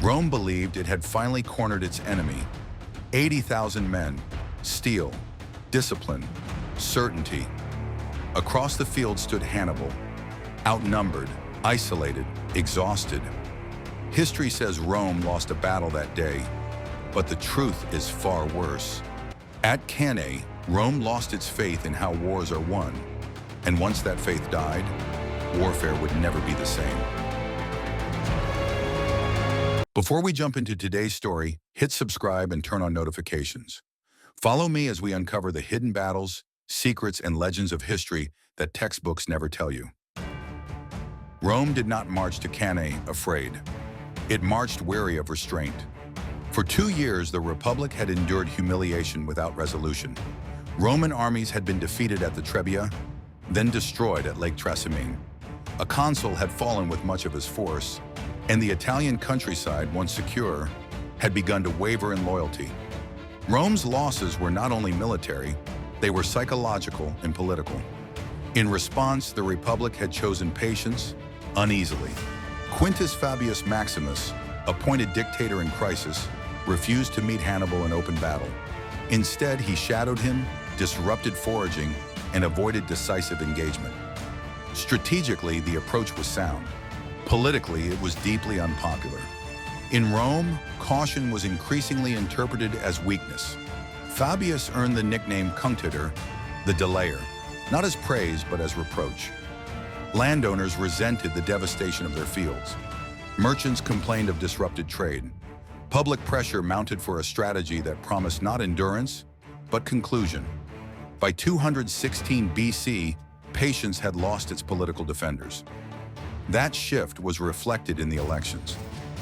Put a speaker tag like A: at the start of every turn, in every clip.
A: Rome believed it had finally cornered its enemy. 80,000 men, steel, discipline, certainty. Across the field stood Hannibal, outnumbered, isolated, exhausted. History says Rome lost a battle that day, but the truth is far worse. At Cannae, Rome lost its faith in how wars are won, and once that faith died, warfare would never be the same. Before we jump into today's story, hit subscribe and turn on notifications. Follow me as we uncover the hidden battles, secrets, and legends of history that textbooks never tell you. Rome did not march to Cannae afraid. It marched weary of restraint. For 2 years, the Republic had endured humiliation without resolution. Roman armies had been defeated at the Trebia, then destroyed at Lake Trasimene. A consul had fallen with much of his force, and the Italian countryside, once secure, had begun to waver in loyalty. Rome's losses were not only military, they were psychological and political. In response, the Republic had chosen patience uneasily. Quintus Fabius Maximus, appointed dictator in crisis, refused to meet Hannibal in open battle. Instead, he shadowed him, disrupted foraging, and avoided decisive engagement. Strategically, the approach was sound. Politically, it was deeply unpopular. In Rome, caution was increasingly interpreted as weakness. Fabius earned the nickname Cunctator, the delayer, not as praise but as reproach. Landowners resented the devastation of their fields. Merchants complained of disrupted trade. Public pressure mounted for a strategy that promised not endurance, but conclusion. By 216 BC, patience had lost its political defenders. That shift was reflected in the elections.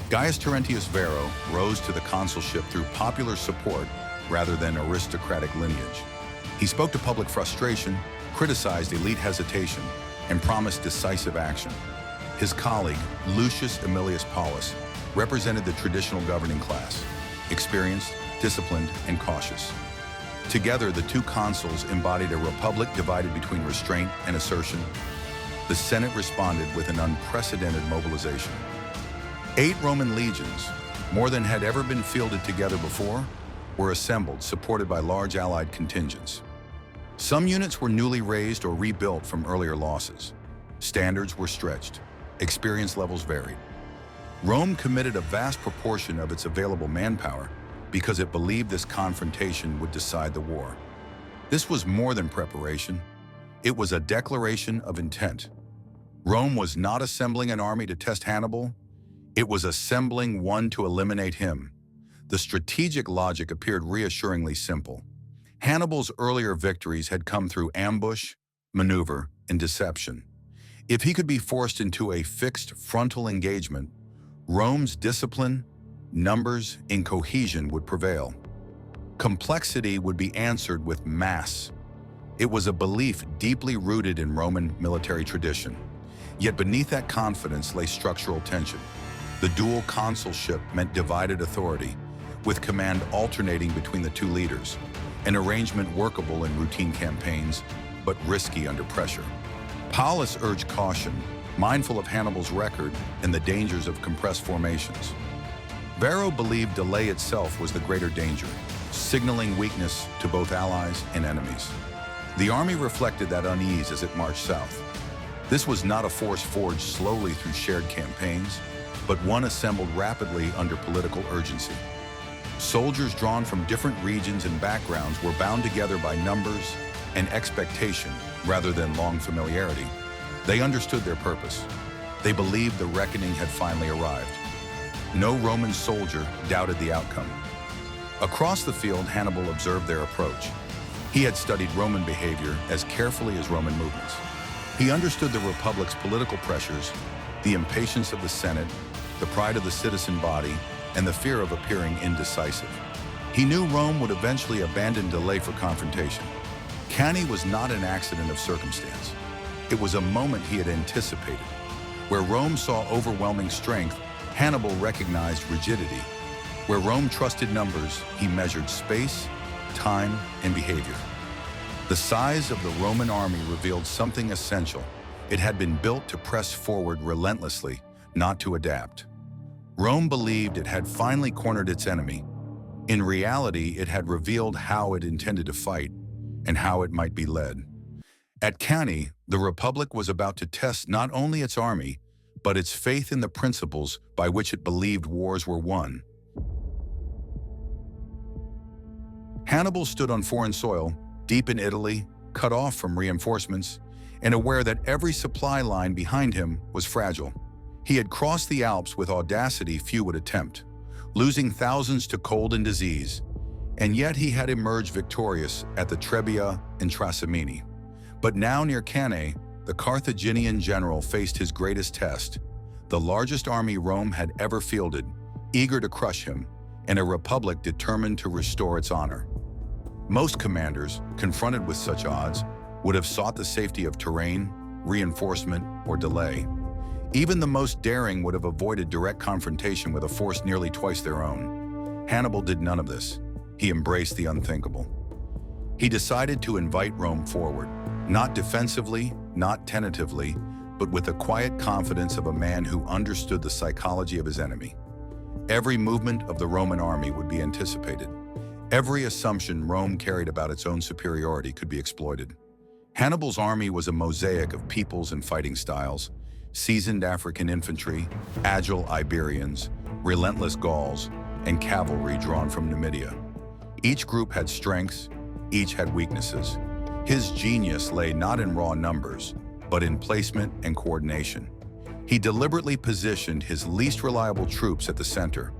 A: Gaius Terentius Varro rose to the consulship through popular support rather than aristocratic lineage. He spoke to public frustration, criticized elite hesitation, and promised decisive action. His colleague, Lucius Aemilius Paulus, represented the traditional governing class, experienced, disciplined, and cautious. Together, the two consuls embodied a republic divided between restraint and assertion. The Senate responded with an unprecedented mobilization. 8 Roman legions, more than had ever been fielded together before, were assembled, supported by large allied contingents. Some units were newly raised or rebuilt from earlier losses. Standards were stretched. Experience levels varied. Rome committed a vast proportion of its available manpower because it believed this confrontation would decide the war. This was more than preparation. It was a declaration of intent. Rome was not assembling an army to test Hannibal. It was assembling one to eliminate him. The strategic logic appeared reassuringly simple. Hannibal's earlier victories had come through ambush, maneuver, and deception. If he could be forced into a fixed frontal engagement, Rome's discipline, numbers, and cohesion would prevail. Complexity would be answered with mass. It was a belief deeply rooted in Roman military tradition. Yet beneath that confidence lay structural tension. The dual consulship meant divided authority, with command alternating between the two leaders, an arrangement workable in routine campaigns, but risky under pressure. Paulus urged caution, mindful of Hannibal's record and the dangers of compressed formations. Varro believed delay itself was the greater danger, signaling weakness to both allies and enemies. The army reflected that unease as it marched south. This was not a force forged slowly through shared campaigns, but one assembled rapidly under political urgency. Soldiers drawn from different regions and backgrounds were bound together by numbers and expectation rather than long familiarity. They understood their purpose. They believed the reckoning had finally arrived. No Roman soldier doubted the outcome. Across the field, Hannibal observed their approach. He had studied Roman behavior as carefully as Roman movements. He understood the Republic's political pressures, the impatience of the Senate, the pride of the citizen body, and the fear of appearing indecisive. He knew Rome would eventually abandon delay for confrontation. Cannae was not an accident of circumstance. It was a moment he had anticipated. Where Rome saw overwhelming strength, Hannibal recognized rigidity. Where Rome trusted numbers, he measured space, time, and behavior. The size of the Roman army revealed something essential. It had been built to press forward relentlessly, not to adapt. Rome believed it had finally cornered its enemy. In reality, it had revealed how it intended to fight and how it might be led. At Cannae, the Republic was about to test not only its army, but its faith in the principles by which it believed wars were won. Hannibal stood on foreign soil, deep in Italy, cut off from reinforcements, and aware that every supply line behind him was fragile. He had crossed the Alps with audacity few would attempt, losing thousands to cold and disease, and yet he had emerged victorious at the Trebia and Trasimene. But now near Cannae, the Carthaginian general faced his greatest test, the largest army Rome had ever fielded, eager to crush him, and a republic determined to restore its honor. Most commanders, confronted with such odds, would have sought the safety of terrain, reinforcement, or delay. Even the most daring would have avoided direct confrontation with a force nearly twice their own. Hannibal did none of this. He embraced the unthinkable. He decided to invite Rome forward, not defensively, not tentatively, but with the quiet confidence of a man who understood the psychology of his enemy. Every movement of the Roman army would be anticipated. Every assumption Rome carried about its own superiority could be exploited. Hannibal's army was a mosaic of peoples and fighting styles, seasoned African infantry, agile Iberians, relentless Gauls, and cavalry drawn from Numidia. Each group had strengths, each had weaknesses. His genius lay not in raw numbers, but in placement and coordination. He deliberately positioned his least reliable troops at the center,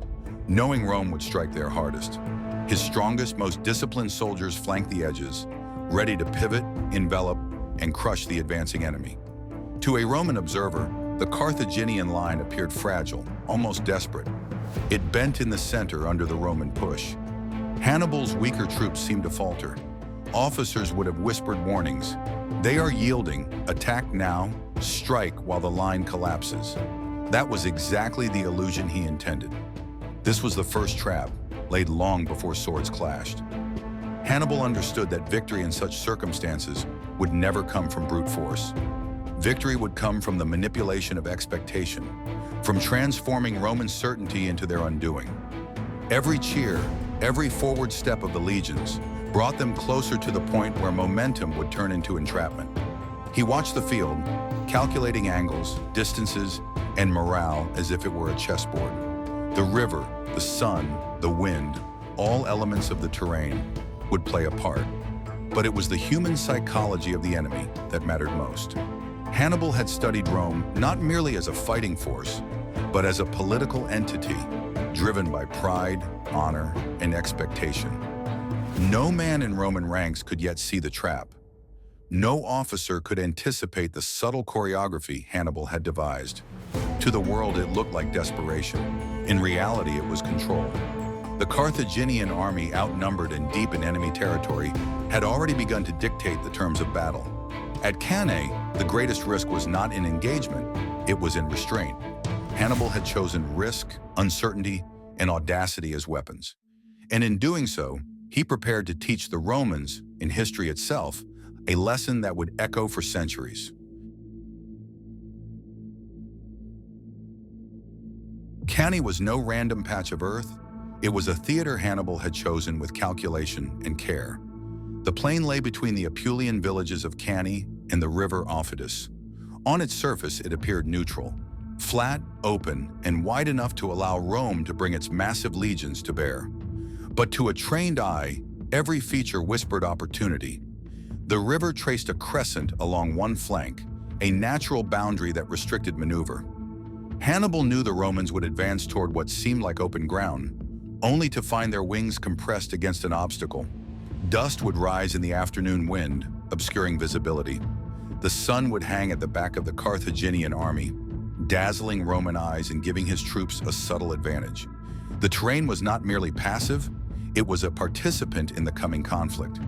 A: knowing Rome would strike their hardest. His strongest, most disciplined soldiers flanked the edges, ready to pivot, envelop, and crush the advancing enemy. To a Roman observer, the Carthaginian line appeared fragile, almost desperate. It bent in the center under the Roman push. Hannibal's weaker troops seemed to falter. Officers would have whispered warnings. They are yielding, attack now, strike while the line collapses. That was exactly the illusion he intended. This was the first trap, laid long before swords clashed. Hannibal understood that victory in such circumstances would never come from brute force. Victory would come from the manipulation of expectation, from transforming Roman certainty into their undoing. Every cheer, every forward step of the legions brought them closer to the point where momentum would turn into entrapment. He watched the field, calculating angles, distances, and morale as if it were a chessboard. The river, the sun, the wind, all elements of the terrain would play a part. But it was the human psychology of the enemy that mattered most. Hannibal had studied Rome not merely as a fighting force, but as a political entity driven by pride, honor, and expectation. No man in Roman ranks could yet see the trap. No officer could anticipate the subtle choreography Hannibal had devised. To the world, it looked like desperation. In reality, it was control. The Carthaginian army, outnumbered and deep in enemy territory, had already begun to dictate the terms of battle. At Cannae, the greatest risk was not in engagement, it was in restraint. Hannibal had chosen risk, uncertainty, and audacity as weapons. And in doing so, he prepared to teach the Romans, in history itself, a lesson that would echo for centuries. Cannae was no random patch of earth. It was a theater Hannibal had chosen with calculation and care. The plain lay between the Apulian villages of Cannae and the river Aufidus. On its surface, it appeared neutral, flat, open, and wide enough to allow Rome to bring its massive legions to bear. But to a trained eye, every feature whispered opportunity. The river traced a crescent along one flank, a natural boundary that restricted maneuver. Hannibal knew the Romans would advance toward what seemed like open ground, only to find their wings compressed against an obstacle. Dust would rise in the afternoon wind, obscuring visibility. The sun would hang at the back of the Carthaginian army, dazzling Roman eyes and giving his troops a subtle advantage. The terrain was not merely passive, it was a participant in the coming conflict.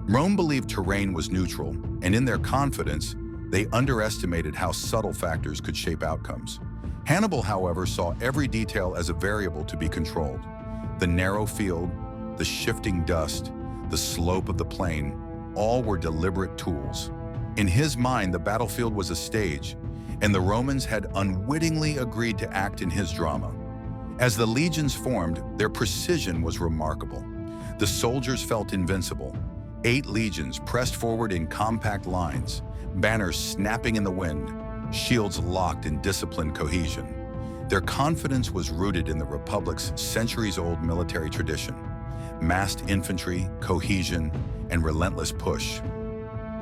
A: Rome believed terrain was neutral, and in their confidence, they underestimated how subtle factors could shape outcomes. Hannibal, however, saw every detail as a variable to be controlled. The narrow field, the shifting dust, the slope of the plain, all were deliberate tools. In his mind, the battlefield was a stage, and the Romans had unwittingly agreed to act in his drama. As the legions formed, their precision was remarkable. The soldiers felt invincible. 8 legions pressed forward in compact lines, banners snapping in the wind, shields locked in disciplined cohesion. Their confidence was rooted in the Republic's centuries-old military tradition: massed infantry, cohesion, and relentless push.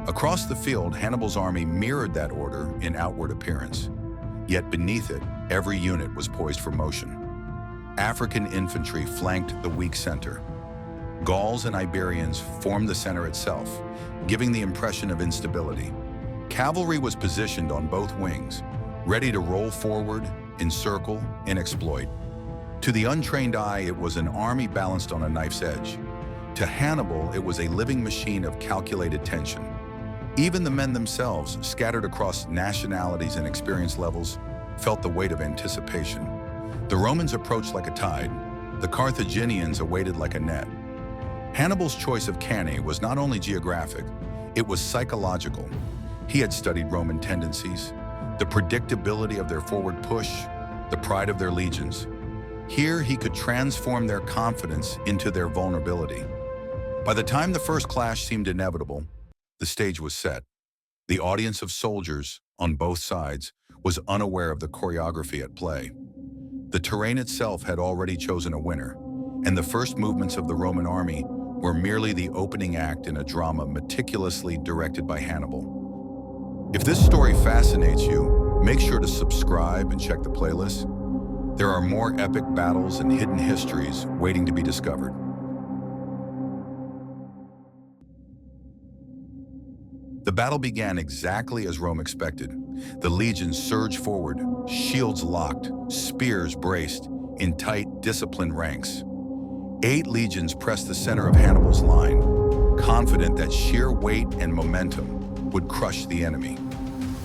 A: Across the field, Hannibal's army mirrored that order in outward appearance. Yet beneath it, every unit was poised for motion. African infantry flanked the weak center. Gauls and Iberians formed the center itself, giving the impression of instability. Cavalry was positioned on both wings, ready to roll forward, encircle, and exploit. To the untrained eye, it was an army balanced on a knife's edge. To Hannibal, it was a living machine of calculated tension. Even the men themselves, scattered across nationalities and experience levels, felt the weight of anticipation. The Romans approached like a tide. The Carthaginians awaited like a net. Hannibal's choice of Cannae was not only geographic, it was psychological. He had studied Roman tendencies, the predictability of their forward push, the pride of their legions. Here, he could transform their confidence into their vulnerability. By the time the first clash seemed inevitable, the stage was set. The audience of soldiers, on both sides, was unaware of the choreography at play. The terrain itself had already chosen a winner, and the first movements of the Roman army were merely the opening act in a drama meticulously directed by Hannibal. If this story fascinates you, make sure to subscribe and check the playlist. There are more epic battles and hidden histories waiting to be discovered. The battle began exactly as Rome expected. The legions surged forward, shields locked, spears braced, in tight, disciplined ranks. 8 legions pressed the center of Hannibal's line, confident that sheer weight and momentum would crush the enemy.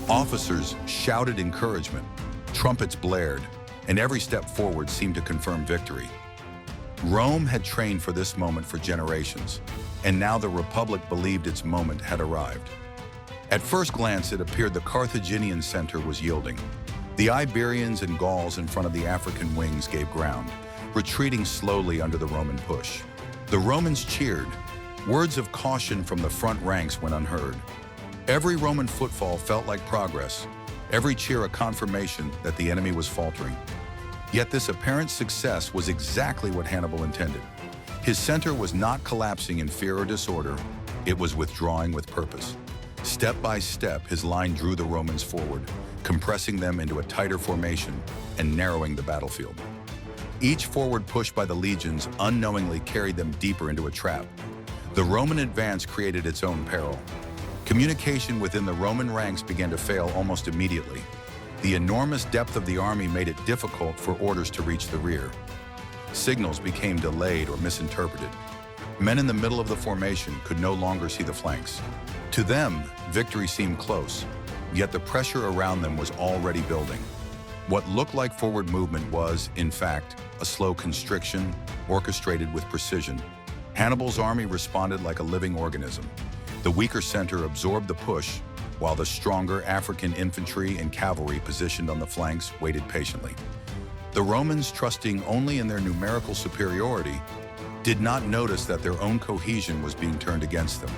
A: Officers shouted encouragement, trumpets blared, and every step forward seemed to confirm victory. Rome had trained for this moment for generations, and now the Republic believed its moment had arrived. At first glance, it appeared the Carthaginian center was yielding. The Iberians and Gauls in front of the African wings gave ground, retreating slowly under the Roman push. The Romans cheered. Words of caution from the front ranks went unheard. Every Roman footfall felt like progress, every cheer a confirmation that the enemy was faltering. Yet this apparent success was exactly what Hannibal intended. His center was not collapsing in fear or disorder, it was withdrawing with purpose. Step by step, his line drew the Romans forward, compressing them into a tighter formation and narrowing the battlefield. Each forward push by the legions unknowingly carried them deeper into a trap. The Roman advance created its own peril. Communication within the Roman ranks began to fail almost immediately. The enormous depth of the army made it difficult for orders to reach the rear. Signals became delayed or misinterpreted. Men in the middle of the formation could no longer see the flanks. To them, victory seemed close, yet the pressure around them was already building. What looked like forward movement was, in fact, a slow constriction, orchestrated with precision. Hannibal's army responded like a living organism. The weaker center absorbed the push, while the stronger African infantry and cavalry positioned on the flanks waited patiently. The Romans, trusting only in their numerical superiority, did not notice that their own cohesion was being turned against them.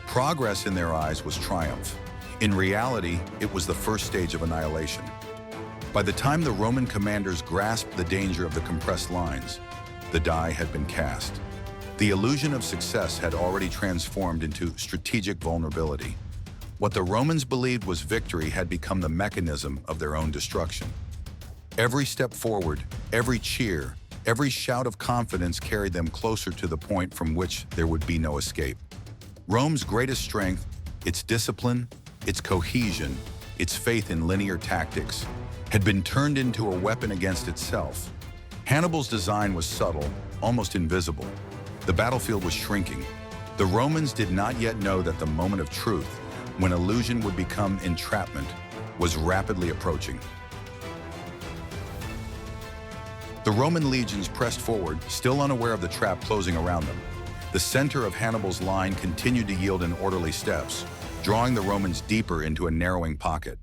A: Progress in their eyes was triumph. In reality, it was the first stage of annihilation. By the time the Roman commanders grasped the danger of the compressed lines, the die had been cast. The illusion of success had already transformed into strategic vulnerability. What the Romans believed was victory had become the mechanism of their own destruction. Every step forward, every cheer, every shout of confidence carried them closer to the point from which there would be no escape. Rome's greatest strength, its discipline, its cohesion, its faith in linear tactics, had been turned into a weapon against itself. Hannibal's design was subtle, almost invisible. The battlefield was shrinking. The Romans did not yet know that the moment of truth, when illusion would become entrapment, was rapidly approaching. The Roman legions pressed forward, still unaware of the trap closing around them. The center of Hannibal's line continued to yield in orderly steps, drawing the Romans deeper into a narrowing pocket.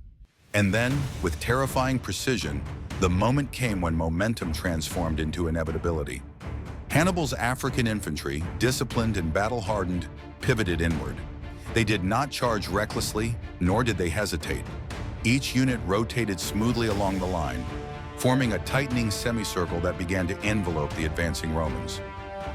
A: And then, with terrifying precision, The moment came when momentum transformed into inevitability. Hannibal's African infantry, disciplined and battle-hardened, pivoted inward. They did not charge recklessly, nor did they hesitate. Each unit rotated smoothly along the line, forming a tightening semicircle that began to envelope the advancing Romans.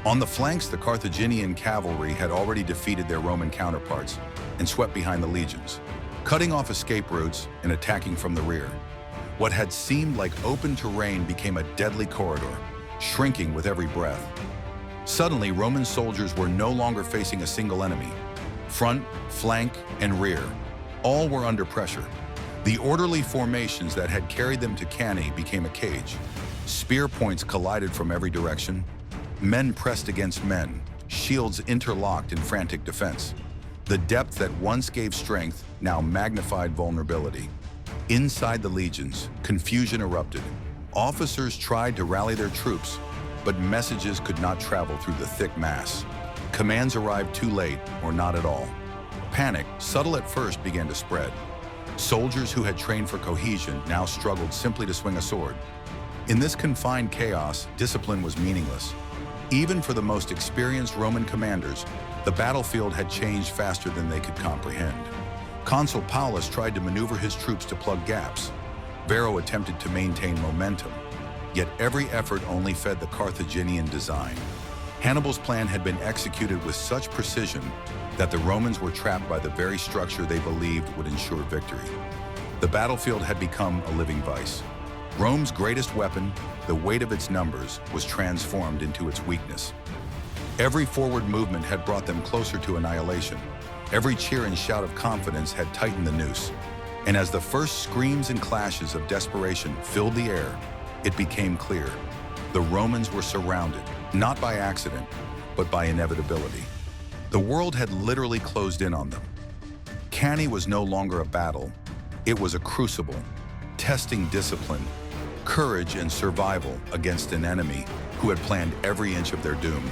A: On the flanks, the Carthaginian cavalry had already defeated their Roman counterparts and swept behind the legions, cutting off escape routes and attacking from the rear. What had seemed like open terrain became a deadly corridor, shrinking with every breath. Suddenly, Roman soldiers were no longer facing a single enemy. Front, flank, and rear, all were under pressure. The orderly formations that had carried them to Cannae became a cage. Spear points collided from every direction. Men pressed against men, shields interlocked in frantic defense. The depth that once gave strength now magnified vulnerability. Inside the legions, confusion erupted. Officers tried to rally their troops, but messages could not travel through the thick mass. Commands arrived too late, or not at all. Panic, subtle at first, began to spread. Soldiers who had trained for cohesion now struggled simply to swing a sword. In this confined chaos, discipline was meaningless. Even for the most experienced Roman commanders, the battlefield had changed faster than they could comprehend. Consul Paulus tried to maneuver his troops to plug gaps. Varro attempted to maintain momentum, yet every effort only fed the Carthaginian design. Hannibal's plan had been executed with such precision that the Romans were trapped by the very structure they believed would ensure victory. The battlefield had become a living vice. Rome's greatest weapon, the weight of its numbers, was transformed into its weakness. Every forward movement had brought them closer to annihilation. Every cheer and shout of confidence had tightened the noose. And as the first screams and clashes of desperation filled the air, it became clear. The Romans were surrounded, not by accident, but by inevitability. The world had literally closed in on them. Cannae was no longer a battle. It was a crucible, testing discipline, courage, and survival against an enemy who had planned every inch of their doom.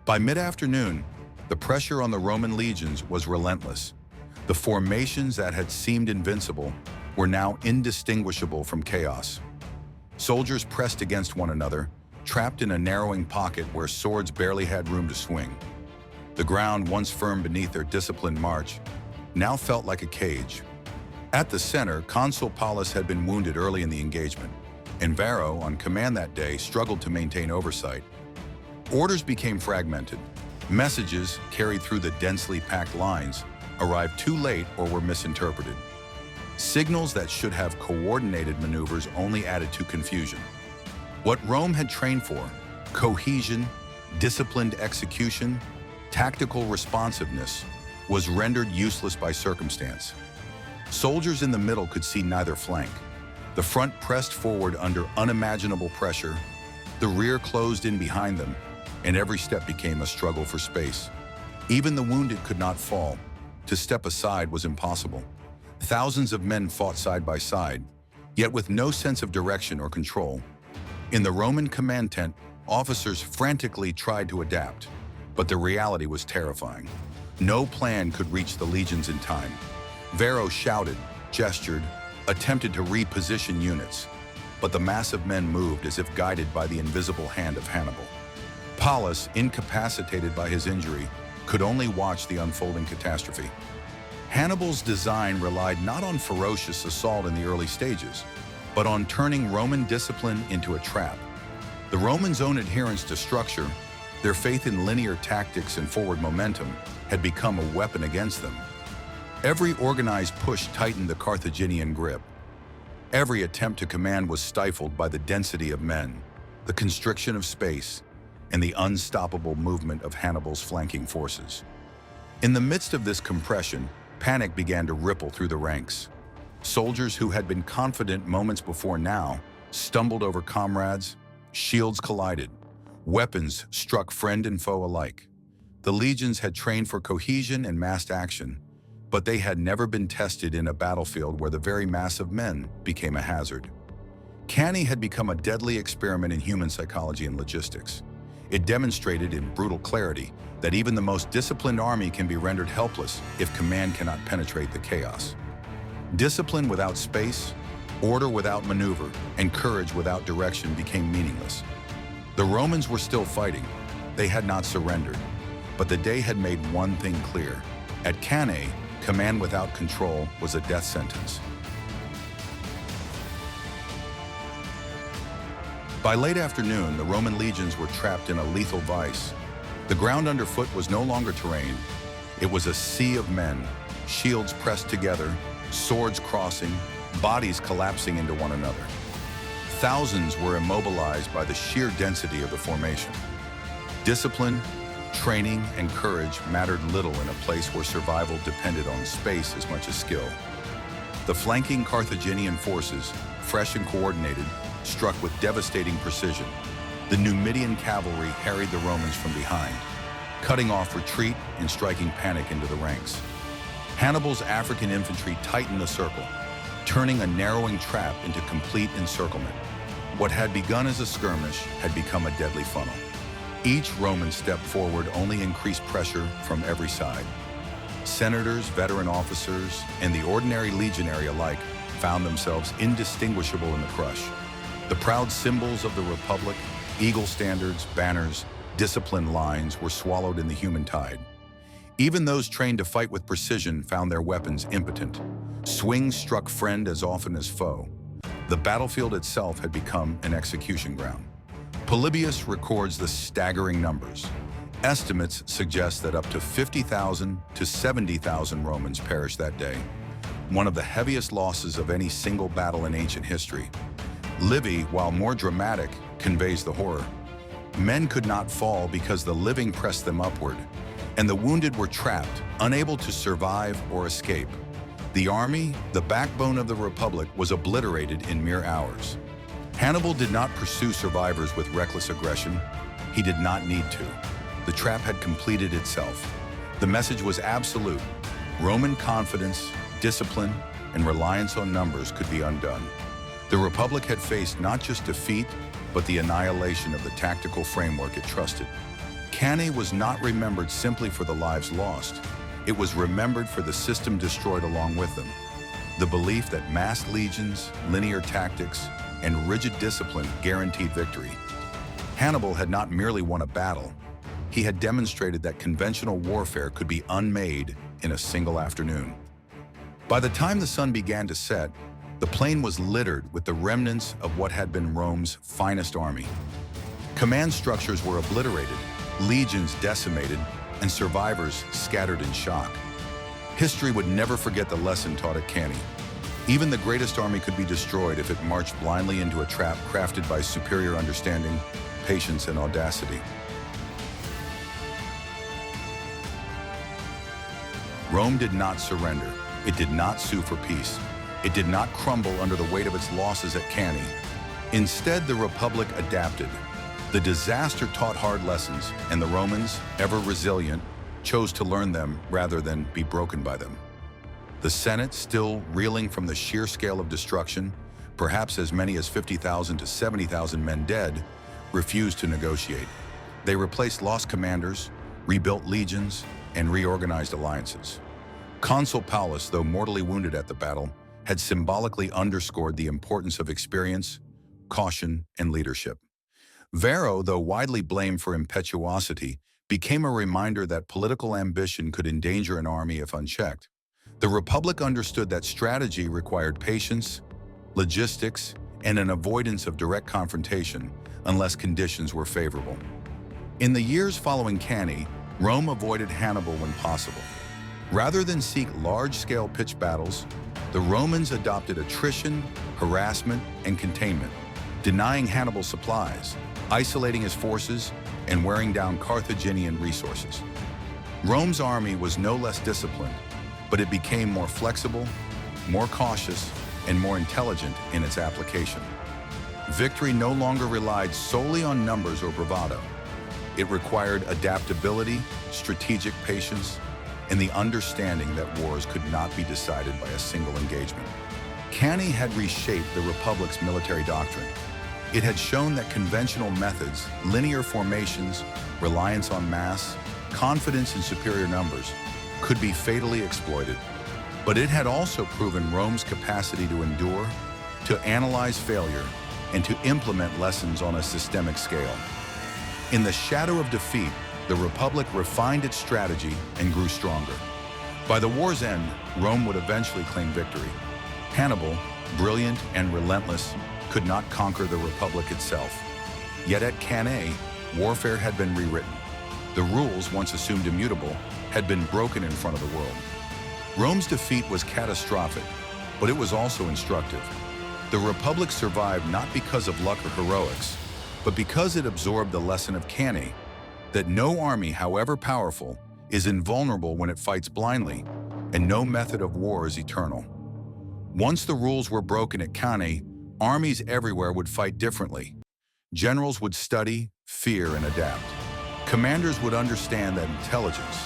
A: By mid-afternoon, the pressure on the Roman legions was relentless. The formations that had seemed invincible were now indistinguishable from chaos. Soldiers pressed against one another, trapped in a narrowing pocket where swords barely had room to swing. The ground, once firm beneath their disciplined march, now felt like a cage. At the center, Consul Paulus had been wounded early in the engagement, and Varro, on command that day, struggled to maintain oversight. Orders became fragmented. Messages, carried through the densely packed lines, arrived too late or were misinterpreted. Signals that should have coordinated maneuvers only added to confusion. What Rome had trained for, cohesion, disciplined execution, tactical responsiveness, was rendered useless by circumstance. Soldiers in the middle could see neither flank. The front pressed forward under unimaginable pressure, the rear closed in behind them, and every step became a struggle for space. Even the wounded could not fall. To step aside was impossible. Thousands of men fought side by side, yet with no sense of direction or control. In the Roman command tent, officers frantically tried to adapt, but the reality was terrifying. No plan could reach the legions in time. Varro shouted, gestured, attempted to reposition units, but the mass of men moved as if guided by the invisible hand of Hannibal. Paulus, incapacitated by his injury, could only watch the unfolding catastrophe. Hannibal's design relied not on ferocious assault in the early stages, but on turning Roman discipline into a trap. The Romans' own adherence to structure, their faith in linear tactics and forward momentum, had become a weapon against them. Every organized push tightened the Carthaginian grip. Every attempt to command was stifled by the density of men, the constriction of space, and the unstoppable movement of Hannibal's flanking forces. In the midst of this compression, panic began to ripple through the ranks. Soldiers who had been confident moments before now stumbled over comrades, shields collided, weapons struck friend and foe alike. The legions had trained for cohesion and massed action, but they had never been tested in a battlefield where the very mass of men became a hazard. Cannae had become a deadly experiment in human psychology and logistics. It demonstrated in brutal clarity that even the most disciplined army can be rendered helpless if command cannot penetrate the chaos. Discipline without space, order without maneuver, and courage without direction became meaningless. The Romans were still fighting. They had not surrendered. But the day had made one thing clear. At Cannae, command without control was a death sentence. By late afternoon, the Roman legions were trapped in a lethal vice. The ground underfoot was no longer terrain. It was a sea of men, shields pressed together, swords crossing, bodies collapsing into one another. Thousands were immobilized by the sheer density of the formation. Discipline, training, and courage mattered little in a place where survival depended on space as much as skill. The flanking Carthaginian forces, fresh and coordinated, struck with devastating precision. The Numidian cavalry harried the Romans from behind, cutting off retreat and striking panic into the ranks. Hannibal's African infantry tightened the circle, turning a narrowing trap into complete encirclement. What had begun as a skirmish had become a deadly funnel. Each Roman step forward only increased pressure from every side. Senators, veteran officers, and the ordinary legionary alike found themselves indistinguishable in the crush. The proud symbols of the Republic, eagle standards, banners, disciplined lines were swallowed in the human tide. Even those trained to fight with precision found their weapons impotent. Swings struck friend as often as foe. The battlefield itself had become an execution ground. Polybius records the staggering numbers. Estimates suggest that up to 50,000 to 70,000 Romans perished that day, one of the heaviest losses of any single battle in ancient history. Livy, while more dramatic, conveys the horror. Men could not fall because the living pressed them upward, and the wounded were trapped, unable to survive or escape. The army, the backbone of the Republic, was obliterated in mere hours. Hannibal did not pursue survivors with reckless aggression. He did not need to. The trap had completed itself. The message was absolute. Roman confidence, discipline, and reliance on numbers could be undone. The Republic had faced not just defeat, but the annihilation of the tactical framework it trusted. Cannae was not remembered simply for the lives lost. It was remembered for the system destroyed along with them. The belief that massed legions, linear tactics, and rigid discipline guaranteed victory. Hannibal had not merely won a battle. He had demonstrated that conventional warfare could be unmade in a single afternoon. By the time the sun began to set, the plain was littered with the remnants of what had been Rome's finest army. Command structures were obliterated, legions decimated, and survivors scattered in shock. History would never forget the lesson taught at Cannae. Even the greatest army could be destroyed if it marched blindly into a trap crafted by superior understanding, patience, and audacity. Rome did not surrender. It did not sue for peace. It did not crumble under the weight of its losses at Cannae. Instead, the Republic adapted. The disaster taught hard lessons, and the Romans, ever resilient, chose to learn them rather than be broken by them. The Senate, still reeling from the sheer scale of destruction, perhaps as many as 50,000 to 70,000 men dead, refused to negotiate. They replaced lost commanders, rebuilt legions, and reorganized alliances. Consul Paulus, though mortally wounded at the battle, had symbolically underscored the importance of experience, caution, and leadership. Varro, though widely blamed for impetuosity, became a reminder that political ambition could endanger an army if unchecked. The Republic understood that strategy required patience, logistics, and an avoidance of direct confrontation unless conditions were favorable. In the years following Cannae, Rome avoided Hannibal when possible. Rather than seek large-scale pitched battles, the Romans adopted attrition, harassment, and containment, denying Hannibal supplies, isolating his forces, and wearing down Carthaginian resources. Rome's army was no less disciplined, but it became more flexible, more cautious, and more intelligent in its application. Victory no longer relied solely on numbers or bravado. It required adaptability, strategic patience, and the understanding that wars could not be decided by a single engagement. Cannae had reshaped the Republic's military doctrine. It had shown that conventional methods, linear formations, reliance on mass, confidence in superior numbers, could be fatally exploited. But it had also proven Rome's capacity to endure, to analyze failure, and to implement lessons on a systemic scale. In the shadow of defeat, the Republic refined its strategy and grew stronger. By the war's end, Rome would eventually claim victory. Hannibal, brilliant and relentless, could not conquer the Republic itself. Yet at Cannae, warfare had been rewritten. The rules, once assumed immutable, had been broken in front of the world. Rome's defeat was catastrophic, but it was also instructive. The Republic survived not because of luck or heroics, but because it absorbed the lesson of Cannae, that no army, however powerful, is invulnerable when it fights blindly, and no method of war is eternal. Once the rules were broken at Cannae, armies everywhere would fight differently. Generals would study, fear, and adapt. Commanders would understand that intelligence,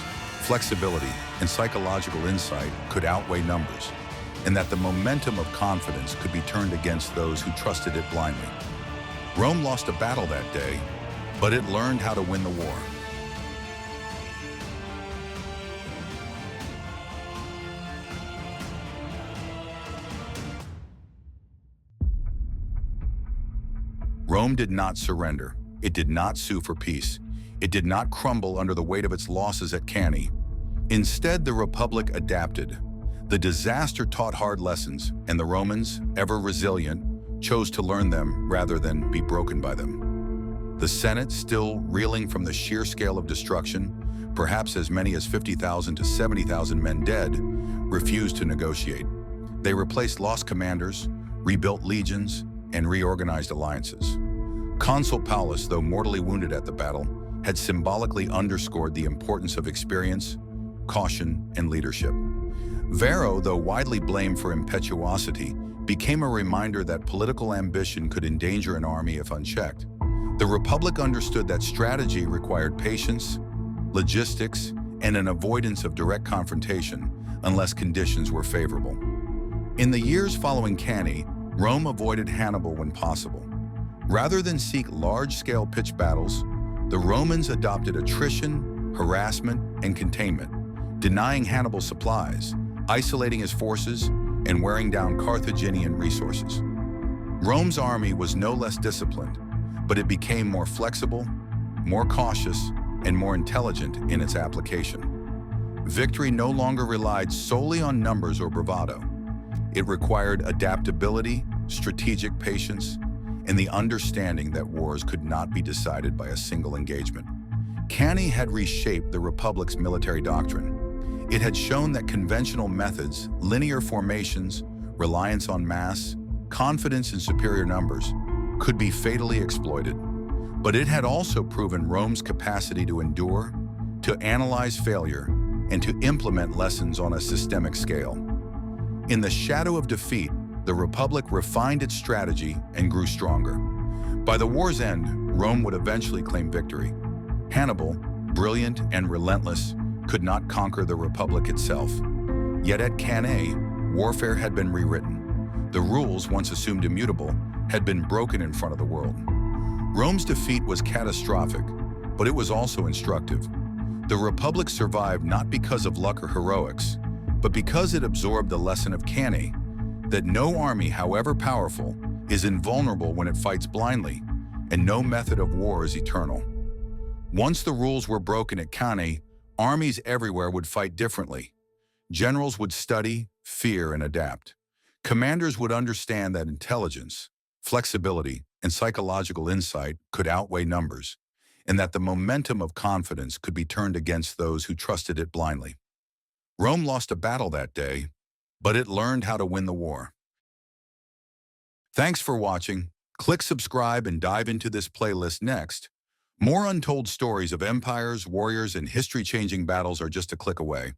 A: flexibility, and psychological insight could outweigh numbers, and that the momentum of confidence could be turned against those who trusted it blindly. Rome lost a battle that day, but it learned how to win the war. Rome did not surrender. It did not sue for peace. It did not crumble under the weight of its losses at Cannae. Instead, the Republic adapted. The disaster taught hard lessons, and the Romans, ever resilient, chose to learn them rather than be broken by them. The Senate, still reeling from the sheer scale of destruction, perhaps as many as 50,000 to 70,000 men dead, refused to negotiate. They replaced lost commanders, rebuilt legions, and reorganized alliances. Consul Paulus, though mortally wounded at the battle, had symbolically underscored the importance of experience, caution, and leadership. Varro, though widely blamed for impetuosity, became a reminder that political ambition could endanger an army if unchecked. The Republic understood that strategy required patience, logistics, and an avoidance of direct confrontation unless conditions were favorable. In the years following Cannae, Rome avoided Hannibal when possible. Rather than seek large-scale pitched battles, the Romans adopted attrition, harassment, and containment, denying Hannibal supplies, isolating his forces, and wearing down Carthaginian resources. Rome's army was no less disciplined, but it became more flexible, more cautious, and more intelligent in its application. Victory no longer relied solely on numbers or bravado. It required adaptability, strategic patience, and the understanding that wars could not be decided by a single engagement. Cannae had reshaped the Republic's military doctrine. It had shown that conventional methods, linear formations, reliance on mass, confidence in superior numbers, could be fatally exploited. But it had also proven Rome's capacity to endure, to analyze failure, and to implement lessons on a systemic scale. In the shadow of defeat, the Republic refined its strategy and grew stronger. By the war's end, Rome would eventually claim victory. Hannibal, brilliant and relentless, could not conquer the Republic itself. Yet at Cannae, warfare had been rewritten. The rules, once assumed immutable, had been broken in front of the world. Rome's defeat was catastrophic, but it was also instructive. The Republic survived not because of luck or heroics, but because it absorbed the lesson of Cannae, that no army, however powerful, is invulnerable when it fights blindly, and no method of war is eternal. Once the rules were broken at Cannae, armies everywhere would fight differently. Generals would study, fear, and adapt. Commanders would understand that intelligence, flexibility, and psychological insight could outweigh numbers, and that the momentum of confidence could be turned against those who trusted it blindly. Rome lost a battle that day, but it learned how to win the war. Thanks for watching. Click subscribe and dive into this playlist next. More untold stories of empires, warriors, and history-changing battles are just a click away.